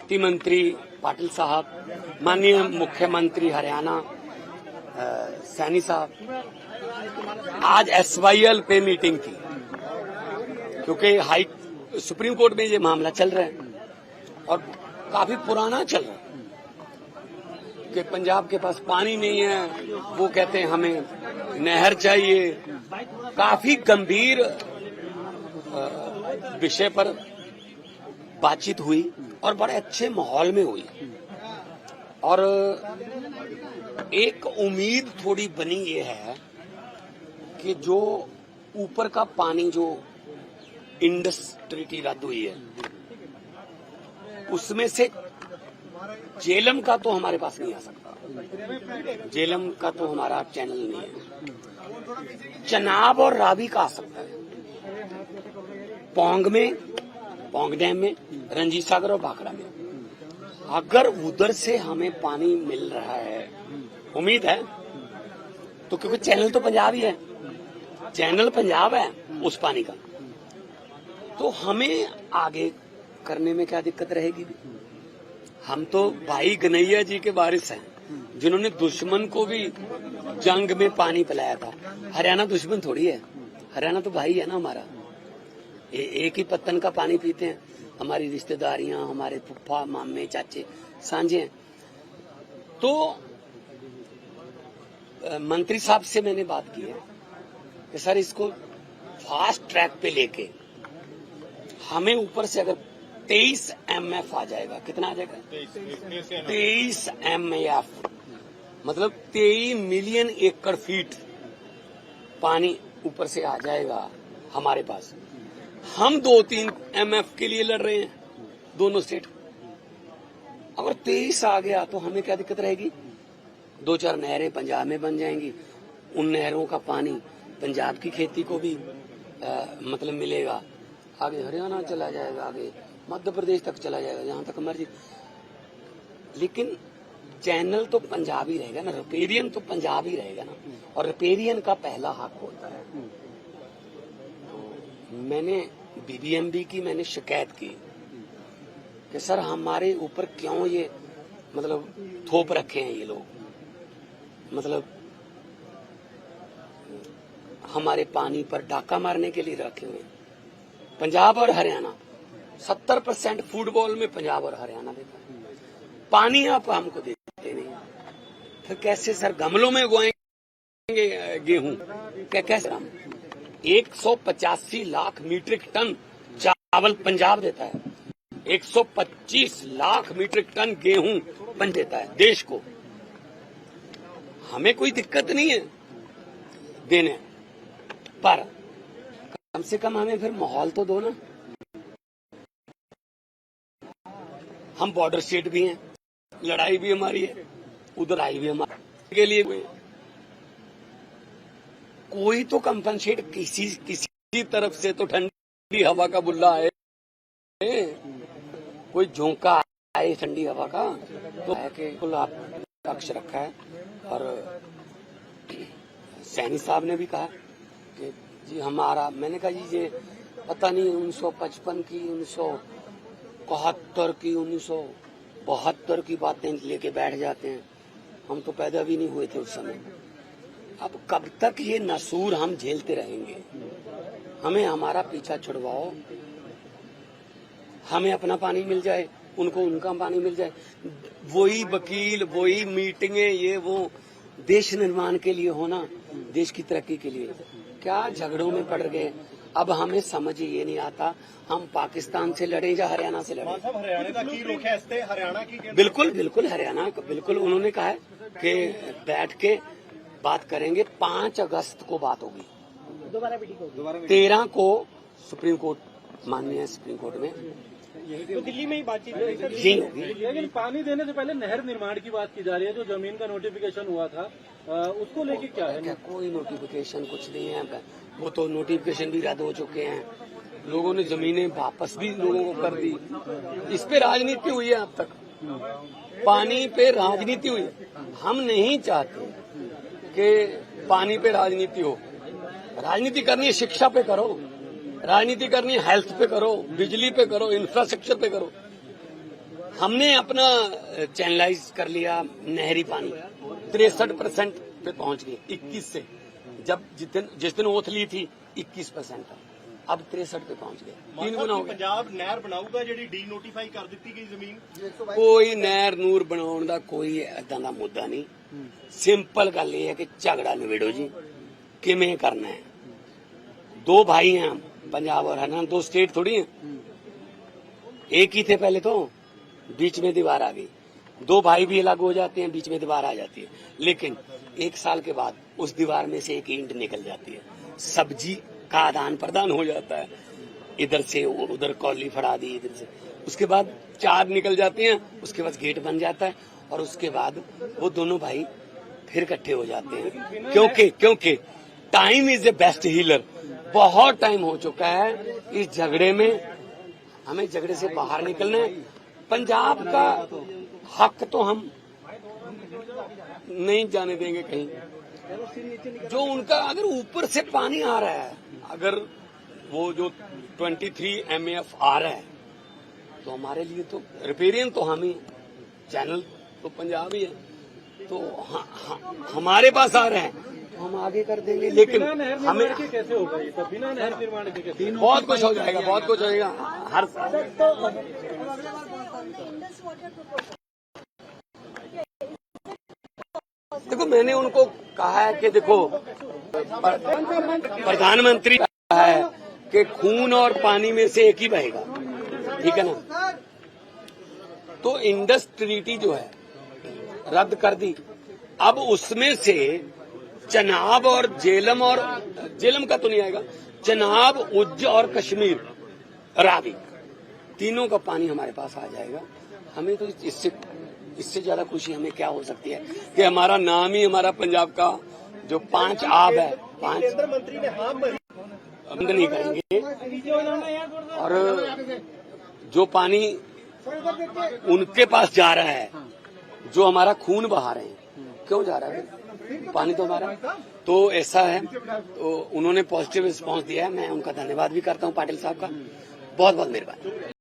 वित्त मंत्री पाटिल साहब, माननीय मुख्यमंत्री हरियाणा सैनी साहब, आज SYL पे मीटिंग थी क्योंकि सुप्रीम कोर्ट में ये मामला चल रहा है और काफी पुराना चल रहा है कि पंजाब के पास पानी नहीं है, वो कहते हैं हमें नहर चाहिए। काफी गंभीर विषय पर बातचीत हुई और बड़े अच्छे माहौल में हुई और एक उम्मीद थोड़ी बनी ये है कि जो ऊपर का पानी जो इंडस ट्रीटी रद्द हुई है उसमें से झेलम का तो हमारे पास नहीं आ सकता, झेलम का तो हमारा चैनल नहीं है। चनाब और रावी का आ सकता है, पौंग डैम में, रंजीत सागर और भाखड़ा में। अगर उधर से हमें पानी मिल रहा है, उम्मीद है, तो क्योंकि चैनल तो पंजाब ही है, चैनल पंजाब है उस पानी का, तो हमें आगे करने में क्या दिक्कत रहेगी। हम तो भाई गनैया जी के वारिस हैं जिन्होंने दुश्मन को भी जंग में पानी पिलाया था। हरियाणा दुश्मन थोड़ी है, हरियाणा तो भाई है ना हमारा। एक ही पत्तन का पानी पीते हैं, हमारी रिश्तेदारियां, हमारे फुफ्फा मामे चाचे सांझे हैं। तो मंत्री साहब से मैंने बात की है कि सर इसको फास्ट ट्रैक पे लेके हमें ऊपर से अगर 23 MF आ जाएगा, कितना आ जाएगा 23 MF, मतलब 23 मिलियन एकड़ फीट पानी ऊपर से आ जाएगा हमारे पास। हम 2-3 MF के लिए लड़ रहे हैं दोनों स्टेट। अगर 23 आ गया तो हमें क्या दिक्कत रहेगी। 2-4 नहरें पंजाब में बन जाएंगी, उन नहरों का पानी पंजाब की खेती को भी मतलब मिलेगा, आगे हरियाणा चला जाएगा, आगे मध्य प्रदेश तक चला जाएगा, जहां तक मर्जी। लेकिन चैनल तो पंजाब ही रहेगा ना, रिपेरियन तो पंजाब ही रहेगा ना, और रिपेरियन का पहला हक होता है। तो मैंने BBMB की मैंने शिकायत की कि सर हमारे ऊपर क्यों ये मतलब थोप रखे हैं ये लोग, मतलब हमारे पानी पर डाका मारने के लिए रखे हुए। पंजाब और हरियाणा 70% फुटबॉल में पंजाब और हरियाणा देता है, पानी आप हमको देते नहीं, फिर कैसे सर गमलों में उगाएंगे गेहूं, कैसे हम 185 लाख मीट्रिक टन चावल पंजाब देता है, 125 लाख मीट्रिक टन गेहूं पंजाब देता है देश को। हमें कोई दिक्कत नहीं है देने, पर कम से कम हमें फिर माहौल तो दो ना। हम बॉर्डर स्टेट भी हैं, लड़ाई भी हमारी है, उधर आई भी हमारे के लिए हुए। कोई तो कंपनसेट किसी तरफ से तो ठंडी हवा का बुल्ला आए, कोई झोंका आए ठंडी हवा का, तो है कि कुल आप लक्ष्य रखा है। और सैनी साहब ने भी कहा कि जी हमारा, मैंने कहा जी ये पता नहीं 1955 की, 1971 की, 1972 की बातें लेके बैठ जाते हैं। हम तो पैदा भी नहीं हुए थे उस समय। अब कब तक ये नसूर हम झेलते रहेंगे। हमें हमारा पीछा छुड़वाओ, हमें अपना पानी मिल जाए, उनको उनका पानी मिल जाए। वही वकील, वही मीटिंगें, ये वो देश निर्माण के लिए होना, देश की तरक्की के लिए, क्या झगड़ों में पड़ गए। अब हमें समझ ये नहीं आता हम पाकिस्तान से लड़े या हरियाणा से लड़े। बिल्कुल बिल्कुल हरियाणा, बिल्कुल उन्होंने कहा है कि बैठ के बात करेंगे। 5 अगस्त को बात होगी, 13 को सुप्रीम कोर्ट, माननीय सुप्रीम कोर्ट में, तो दिल्ली में ही बातचीत होगी। लेकिन पानी देने से पहले नहर निर्माण की बात की जा रही है, जो जमीन का नोटिफिकेशन हुआ था उसको लेके क्या है। कोई नोटिफिकेशन कुछ नहीं है, वो तो नोटिफिकेशन भी रद्द हो चुके हैं, लोगों ने जमीनें वापस भी लोगों को कर दी। इस पे राजनीति हुई है अब तक, पानी पे राजनीति हुई। हम नहीं चाहते कि पानी पे राजनीति हो। राजनीति करनी है शिक्षा पे करो, राजनीति करनी है हेल्थ पे करो, बिजली पे करो, इंफ्रास्ट्रक्चर पे करो। हमने अपना चैनलाइज कर लिया नहरी पानी 63% पे पहुंच गए 21 से। जब जिस दिन ओथ ली थी 21% था, अब 63 पे पहुंच गए, 3 गुना हो गया। पंजाब नहर बनाऊगा ਜਿਹੜੀ ਡੀਨੋਟੀਫਾਈ ਕਰ ਦਿੱਤੀ ਗਈ ਜ਼ਮੀਨ। ਕੋਈ ਨਹਿਰ ਨੂਰ ਬਣਾਉਣ ਦਾ ਕੋਈ ਏਦਾਂ ਦਾ ਮੁੱਦਾ ਨਹੀਂ। ਸਿੰਪਲ ਗੱਲ ਇਹ ਹੈ ਕਿ ਝਗੜਾ ਨਿਬੇੜੋ ਜੀ, ਕਿਵੇਂ करना है। दो भाई हैं हम, पंजाब और हरियाणा, 2 स्टेट थोड़ी हैं, एक ही थे पहले तो, बीच में दीवार आ गई। 2 भाई भी अलग हो जाते हैं, बीच में दीवार आ जाती है, लेकिन 1 साल के बाद उस दीवार में से एक ईंट निकल जाती है, सब्जी का आदान प्रदान हो जाता है, इधर से उधर कॉली फड़ा दी, इधर से, उसके बाद 4 निकल जाते हैं, उसके बाद गेट बन जाता है, और उसके बाद वो दोनों भाई फिर इकट्ठे हो जाते हैं। क्योंकि time is a best healer. बहुत टाइम हो चुका है इस झगड़े में, हमें झगड़े से बाहर निकलना है। पंजाब का हक तो हम नहीं जाने देंगे कहीं। जो उनका अगर ऊपर से पानी आ रहा है, अगर वो जो 23 MAF आ रहा है, तो हमारे लिए तो रिपेरियन तो हम ही, चैनल तो पंजाब ही है, तो हमारे पास आ रहे हैं तो हम आगे कर देंगे। लेकिन हमें कैसे होगा ये सब बिना नहर निर्माण के? कैसे? बहुत कुछ हो जाएगा, बहुत कुछ हो जाएगा हर साल। देखो, मैंने उनको कहा है कि देखो, प्रधानमंत्री कहा है कि खून और पानी में से एक ही बहेगा, ठीक है ना। तो इंडस ट्रीटी जो है रद्द कर दी, अब उसमें से चनाब और जेलम का तो नहीं आएगा, चनाब, उज्ज और कश्मीर, रावी, तीनों का पानी हमारे पास आ जाएगा। हमें तो इससे ज्यादा खुशी हमें क्या हो सकती है कि हमारा नाम ही, हमारा पंजाब का जो 5 आब है, 5 मंत्री ने हाँ भरी, बंद नहीं करेंगे। और जो पानी उनके पास जा रहा है, जो हमारा खून बहा रहे हैं, क्यों जा रहा है पानी तो हमारा, तो ऐसा है। तो उन्होंने पॉजिटिव रिस्पांस दिया है, मैं उनका धन्यवाद भी करता हूं, पाटिल साहब का, बहुत बहुत मेहरबानी।